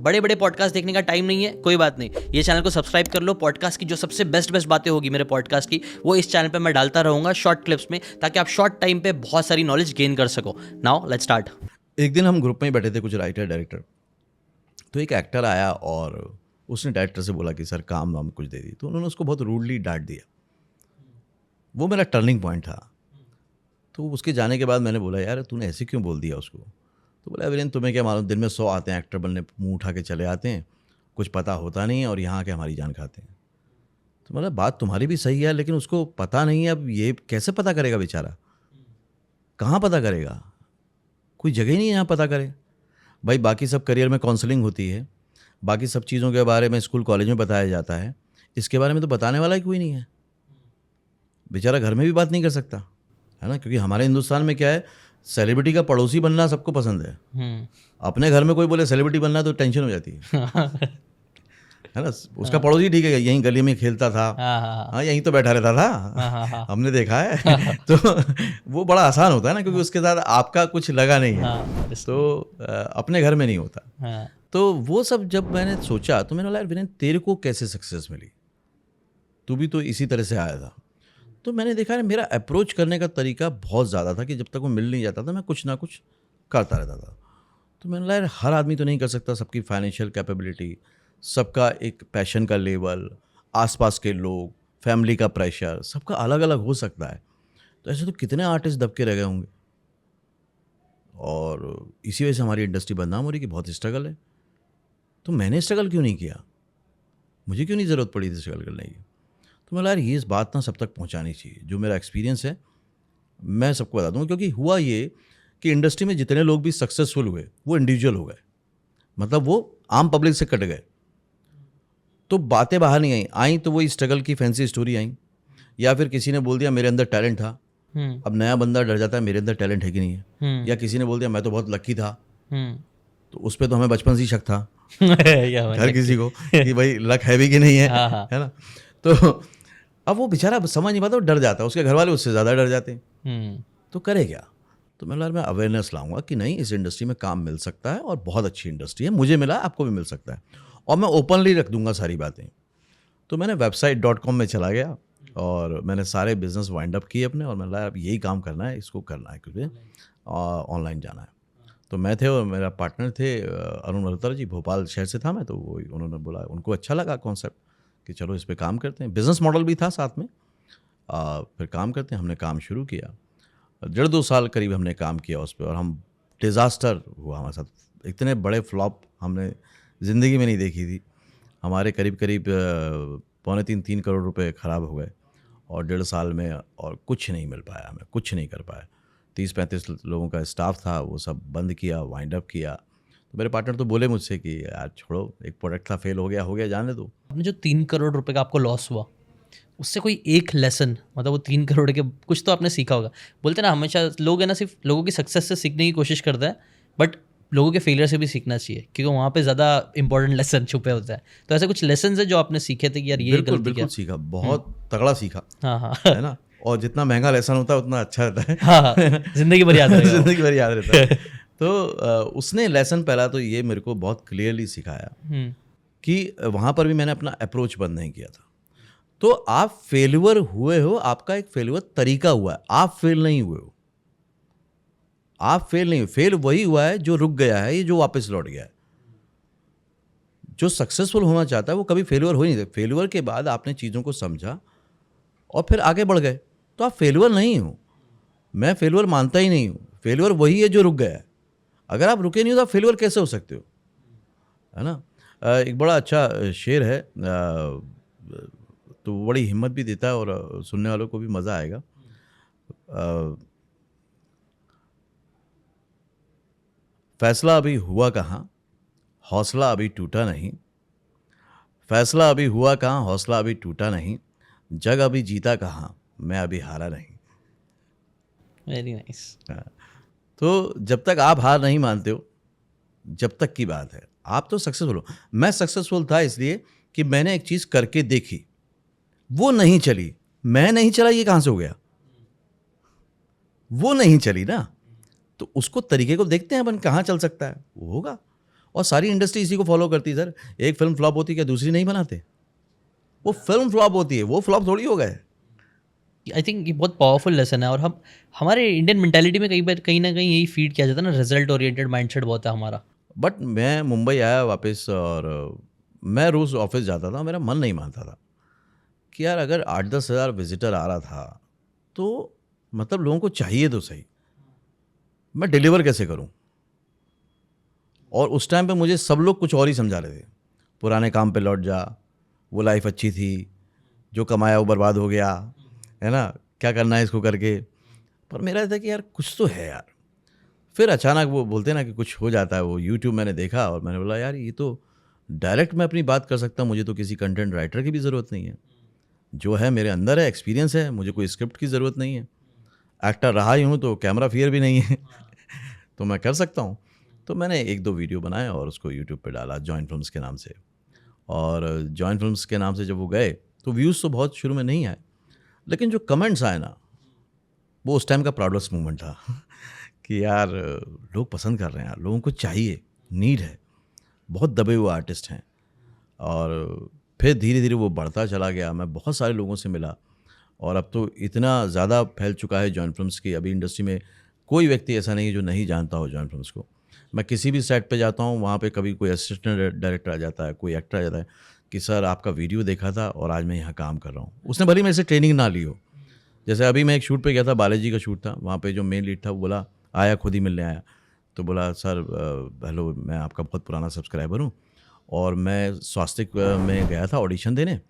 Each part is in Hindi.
बड़े बड़े पॉडकास्ट देखने का टाइम नहीं है, कोई बात नहीं, ये चैनल को सब्सक्राइब कर लो। पॉडकास्ट की जो सबसे बेस्ट बातें होगी मेरे पॉडकास्ट की, वो इस चैनल पे मैं डालता रहूँगा शॉर्ट क्लिप्स में, ताकि आप शॉर्ट टाइम पे बहुत सारी नॉलेज गेन कर सको। Now let's start. एक दिन हम ग्रुप में ही बैठे थे, कुछ राइटर डायरेक्टर, तो एक एक्टर आया और उसने डायरेक्टर से बोला कि सर काम वाम कुछ दे दी, तो उन्होंने उसको बहुत रूडली डांट दिया। वो मेरा टर्निंग पॉइंट था। तो उसके जाने के बाद मैंने बोला यार तूने ऐसे क्यों बोल दिया उसको। तो बोला वीरेंद्र तुम्हें क्या मालूम, दिन में 100 आते हैं एक्टर बनने, मुंह उठा के चले आते हैं, कुछ पता होता नहीं है और यहाँ के हमारी जान खाते हैं। तो मतलब बात तुम्हारी भी सही है, लेकिन उसको पता नहीं है। अब ये कैसे पता करेगा बेचारा, कहाँ पता करेगा, कोई जगह ही नहीं है यहाँ पता करे। भाई बाकी सब करियर में काउंसलिंग होती है, बाकी सब चीज़ों के बारे में स्कूल कॉलेज में बताया जाता है, इसके बारे में तो बताने वाला ही कोई नहीं है। बेचारा घर में भी बात नहीं कर सकता है ना, क्योंकि हमारे हिंदुस्तान में क्या है, सेलिब्रिटी का पड़ोसी बनना सबको पसंद है। अपने घर में कोई बोले सेलिब्रिटी बनना तो टेंशन हो जाती है ना। उसका पड़ोसी ठीक है, यहीं गली में खेलता था, हाँ यहीं तो बैठा रहता था, हमने देखा है। तो वो बड़ा आसान होता है ना, क्योंकि उसके साथ आपका कुछ लगा नहीं है। तो अपने घर में नहीं होता। तो वो सब जब मैंने सोचा तो मैंने बोला यार विरेंद्र तेरे को कैसे सक्सेस मिली, तू भी तो इसी तरह से आया था। तो मैंने देखा है मेरा अप्रोच करने का तरीका बहुत ज़्यादा था कि जब तक वो मिल नहीं जाता था मैं कुछ ना कुछ करता रहता था। तो मैंने बोला यार हर आदमी तो नहीं कर सकता, सबकी फाइनेंशियल कैपेबिलिटी, सबका एक पैशन का लेवल, आसपास के लोग, फैमिली का प्रेशर, सबका अलग अलग हो सकता है। तो ऐसे तो कितने आर्टिस्ट दबके रह गए होंगे, और इसी वजह से हमारी इंडस्ट्री बदनाम हो रही कि बहुत स्ट्रगल है। तो मैंने स्ट्रगल क्यों नहीं किया, मुझे क्यों नहीं ज़रूरत पड़ी थी स्ट्रगल करने की। तो मैं यार ये इस बात ना सब तक पहुंचानी चाहिए, जो मेरा एक्सपीरियंस है मैं सबको बता दूंगा। क्योंकि हुआ ये कि इंडस्ट्री में जितने लोग भी सक्सेसफुल हुए वो इंडिविजुअल हो गए, मतलब वो आम पब्लिक से कट गए। तो बातें बाहर नहीं आई तो वही स्ट्रगल की फैंसी स्टोरी आई, या फिर किसी ने बोल दिया मेरे अंदर टैलेंट था। अब नया बंदा डर जाता है मेरे अंदर टैलेंट है कि नहीं है, या किसी ने बोल दिया मैं तो बहुत लकी था, तो उस पर तो हमें बचपन से ही शक था हर किसी को कि भाई लक है भी कि नहीं है, है ना। तो अब वो बेचारा समझ नहीं पाता, वो डर जाता है, उसके घर वाले उससे ज़्यादा डर जाते हैं। तो करे क्या। तो मैं अवेयरनेस लाऊंगा कि नहीं इस इंडस्ट्री में काम मिल सकता है और बहुत अच्छी इंडस्ट्री है, मुझे मिला आपको भी मिल सकता है, और मैं ओपनली रख दूंगा सारी बातें। तो मैंने website.com में चला गया और मैंने सारे बिजनेस वाइंड अप किए अपने, और मैंने अब यही काम करना है, इसको करना है, क्योंकि ऑनलाइन जाना है। तो मैं थे और मेरा पार्टनर थे अरुण मल्होत्रा जी, भोपाल शहर से था मैं, तो वो उन्होंने बोला, उनको अच्छा लगा कॉन्सेप्ट कि चलो इस पे काम करते हैं। बिज़नेस मॉडल भी था साथ में, फिर काम करते हैं। हमने काम शुरू किया, 1.5-2 साल करीब हमने काम किया उस पर, और हम डिज़ास्टर हुआ हमारे साथ। इतने बड़े फ्लॉप हमने ज़िंदगी में नहीं देखी थी। हमारे करीब 2.25-3 करोड़ रुपए ख़राब हो गए, और 1.5 साल में और कुछ नहीं मिल पाया, हमें कुछ नहीं कर पाया। 30-35 लोगों का स्टाफ था, वो सब बंद किया, वाइंड अप किया। तो मेरे पार्टनर तो बोले मुझसे कि यार छोड़ो, एक प्रोडक्ट था, फेल हो गया, जाने दो। आपने जो 3 करोड़ रुपए का आपको लॉस हुआ, उससे कोई एक लेसन, मतलब वो 3 करोड़ के कुछ तो आपने सीखा होगा। बोलते ना हमेशा लोग है ना, सिर्फ लोगों की सक्सेस से सीखने की कोशिश करता है, बट लोगों के फेलियर से भी सीखना चाहिए, क्योंकि वहाँ पे ज़्यादा इंपॉर्टेंट लेसन छुपे होता है। तो ऐसे कुछ लेसन है जो आपने सीखे थे कि यार ये गलती बिल्कुल सीखा, बहुत तगड़ा सीखा, हाँ है ना। और जितना महंगा लेसन होता है उतना अच्छा रहता है। हाँ, जिंदगी भर याद रहेगा। जिंदगी भर याद रहता है। तो उसने लेसन पहला तो ये मेरे को बहुत क्लियरली सिखाया कि वहाँ पर भी मैंने अपना अप्रोच बंद नहीं किया था। तो आप फेल्यूर हुए हो, आपका एक फेल्यूर तरीका हुआ है, आप फेल नहीं हुए हो। आप फेल नहीं, फेल वही हुआ है जो रुक गया है, ये जो वापस लौट गया है। जो सक्सेसफुल होना चाहता है वो कभी फेल्यूर हो ही नहीं सकता। फेल्यूर के बाद आपने चीज़ों को समझा और फिर आगे बढ़ गए, तो आप फेल्यूर नहीं हो। मैं फेल्यूर मानता ही नहीं हूँ। फेल्यूर वही है जो रुक गया है। अगर आप रुके नहीं हो तो आप फेल्यूर कैसे हो सकते हो, है ना। एक बड़ा अच्छा शेर है, तो बड़ी हिम्मत भी देता है और सुनने वालों को भी मज़ा आएगा। फैसला अभी हुआ कहाँ, हौसला अभी टूटा नहीं। फैसला अभी हुआ कहाँ, हौसला अभी टूटा नहीं। जग अभी जीता कहाँ, मैं अभी हारा नहीं। Very nice. तो जब तक आप हार नहीं मानते हो, जब तक की बात है, आप तो सक्सेसफुल हो। मैं सक्सेसफुल था इसलिए कि मैंने एक चीज़ करके देखी, वो नहीं चली, मैं नहीं चला, ये कहाँ से हो गया, वो नहीं चली ना। तो उसको तरीके को देखते हैं अपन, कहाँ चल सकता है वो होगा। और सारी इंडस्ट्री इसी को फॉलो करती है सर। एक फिल्म फ्लॉप होती है क्या दूसरी नहीं बनाते? वो फिल्म फ्लॉप होती है, वो फ्लॉप थोड़ी हो गए। आई थिंक ये बहुत पावरफुल लेसन है, और हम हमारे इंडियन मेंटालिटी में कई बार कहीं ना कहीं यही फीड किया जाता है ना, रिजल्ट ओरिएंटेड माइंडसेट बहुत है हमारा। बट मैं मुंबई आया वापस, और मैं रोज़ ऑफिस जाता था, मेरा मन नहीं मानता था कि यार अगर 8-10 हज़ार विजिटर आ रहा था तो मतलब लोगों को चाहिए तो सही, मैं डिलीवर कैसे करूं? और उस टाइम पे मुझे सब लोग कुछ और ही समझा रहे थे, पुराने काम पे लौट जा, वो लाइफ अच्छी थी, जो कमाया वो बर्बाद हो गया, है ना, क्या करना है इसको करके। पर मेरा था कि यार कुछ तो है यार। फिर अचानक वो बोलते हैं ना कि कुछ हो जाता है, वो यूट्यूब मैंने देखा और मैंने बोला यार ये तो डायरेक्ट मैं अपनी बात कर सकता हूँ, मुझे तो किसी कंटेंट राइटर की भी ज़रूरत नहीं है, जो है मेरे अंदर है, एक्सपीरियंस है, मुझे कोई स्क्रिप्ट की ज़रूरत नहीं है, एक्टर रहा ही हूँ तो कैमरा फियर भी नहीं है तो मैं कर सकता हूँ। तो मैंने 1-2 वीडियो बनाए और उसको यूट्यूब पे डाला जॉइन फिल्म्स के नाम से। और जॉइन फिल्म्स के नाम से जब वो गए तो व्यूज़ तो बहुत शुरू में नहीं आए, लेकिन जो कमेंट्स आए ना, वो उस टाइम का प्राउडेस्ट मोमेंट था कि यार लोग पसंद कर रहे हैं, यार लोगों को चाहिए, नीड है, बहुत दबे हुए आर्टिस्ट हैं। और फिर धीरे धीरे वो बढ़ता चला गया, मैं बहुत सारे लोगों से मिला, और अब तो इतना ज़्यादा फैल चुका है जॉइन फिल्म्स की, अभी इंडस्ट्री में कोई व्यक्ति ऐसा नहीं है जो नहीं जानता हो जॉइन फिल्म्स को। मैं किसी भी सेट पे जाता हूँ, वहाँ पे कभी कोई असिस्टेंट डायरेक्टर आ जाता है, कोई एक्टर आ जाता है कि सर आपका वीडियो देखा था और आज मैं यहाँ काम कर रहा हूँ। उसने भले मेरे से ट्रेनिंग ना ली हो। जैसे अभी मैं एक शूट पे गया था, बालाजी का शूट था, वहाँ पे जो मेन लीड था वो बोला, आया खुद ही मिलने आया, तो बोला सर हेलो, मैं आपका बहुत पुराना सब्सक्राइबर हूँ और मैं स्वास्थ्य में गया था ऑडिशन देने,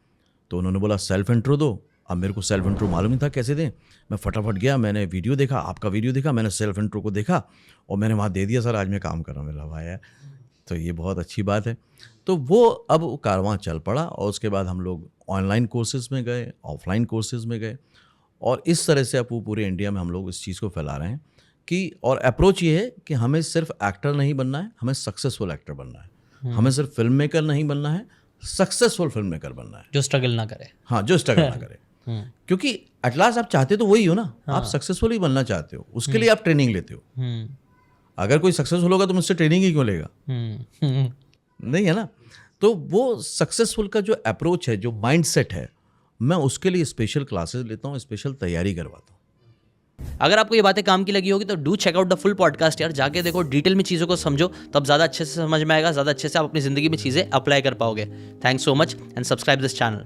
तो उन्होंने बोला सेल्फ इंट्रो दो। अब मेरे को सेल्फ इंट्रो मालूम नहीं था कैसे दें, मैं फटाफट गया, मैंने वीडियो देखा, आपका वीडियो देखा, मैंने सेल्फ इंट्रो को देखा और मैंने वहाँ दे दिया, सर आज मैं काम कर रहा हूँ। मेरा भाई है, तो ये बहुत अच्छी बात है। तो वो अब वो कारवां चल पड़ा, और उसके बाद हम लोग ऑनलाइन कोर्सेज़ में गए, ऑफलाइन कोर्सेज़ में गए, और इस तरह से अब वो पूरे इंडिया में हम लोग इस चीज़ को फैला रहे हैं कि, और अप्रोच ये है कि हमें सिर्फ एक्टर नहीं बनना है, हमें सक्सेसफुल एक्टर बनना है, हमें सिर्फ फिल्म मेकर नहीं बनना है, सक्सेसफुल फिल्म मेकर बनना है, जो स्ट्रगल ना करे। हाँ, जो स्ट्रगल ना करे। क्योंकि एट लास्ट आप चाहते तो वही हो ना, आप सक्सेसफुल ही बनना चाहते हो, उसके लिए आप ट्रेनिंग लेते हो। अगर कोई सक्सेसफुल होगा तो मुझसे ट्रेनिंग ही क्यों लेगा? नहीं है ना। तो वो सक्सेसफुल का जो अप्रोच है, जो माइंडसेट है, मैं उसके लिए स्पेशल क्लासेस लेता हूँ, स्पेशल तैयारी करवाता हूँ। अगर आपको ये बातें काम की लगी होगी तो do check out the full podcast यार, जाके देखो, डिटेल में चीज़ों को समझो, तब ज़्यादा अच्छे से समझ में आएगा, ज़्यादा अच्छे से आप अपनी ज़िंदगी में चीज़ें अप्लाई कर पाओगे। Thanks so much and subscribe this channel.